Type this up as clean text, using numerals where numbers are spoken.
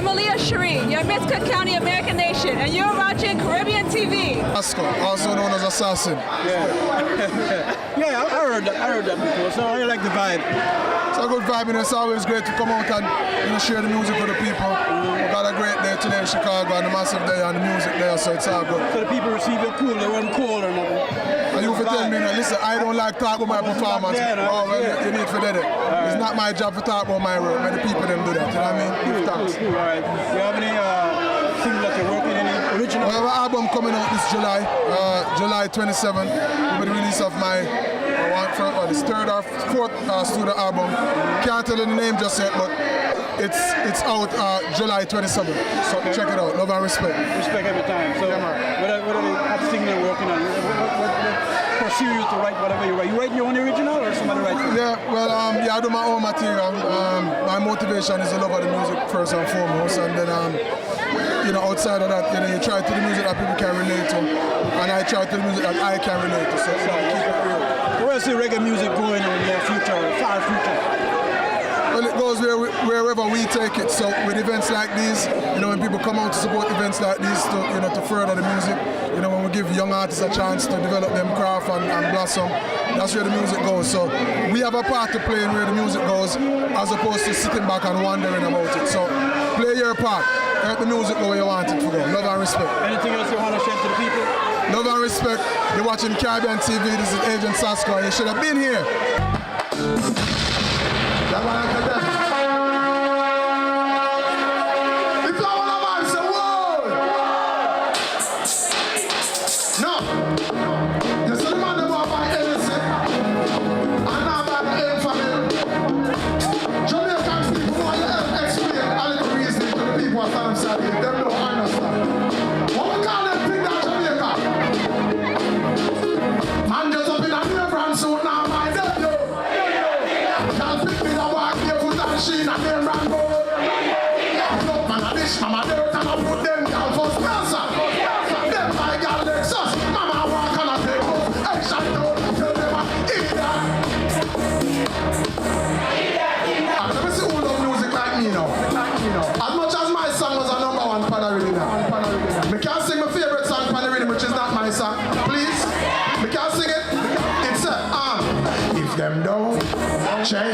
I'm Aaliyah Sheree, your Miss Cook County American Nation, and you're watching Caribbean TV. Asco, also known as Assassin. Yeah, I heard that before, so I like the vibe. It's a good vibe, and it's always great to come out and share the music with the people. We got a great day today in Chicago, and a massive day on the music there, so it's all good. So the people receive it cool, they weren't cold or nothing. And you for tell me, listen, I don't like talk about my performance. You need to do it. It's not my job to talk about my work, but the people them do that, you know what I mean? Give thanks. Cool. All right. Do you have any things that you're working in original? We have an album coming out this July, July 27th, with the release of my this third or fourth studio album. Can't tell you the name just yet, but it's out July 27th. So check it out. Love and respect. Respect every time. So what are the things you're working on? What pursue you to write whatever you write? You write your own original or somebody writes it? Yeah, well, I do my own material. My motivation is the love of the music first and foremost, and then outside of that, you try to do the music that people can relate to, and I try to do the music that I can relate to. So keep it real. Where is the reggae music going in the future, far future? Well, it goes wherever we take it. So with events like these, when people come out to support events like these to further the music, when we give young artists a chance to develop them craft and blossom, that's where the music goes. So we have a part to play in where the music goes, as opposed to sitting back and wondering about it. So play your part. Let the music go where you want it to go. Love and respect. Anything else you want to share to the people? Love and respect. You're watching Caribbean TV. This is Agent Sasco. You should have been here. Them don't check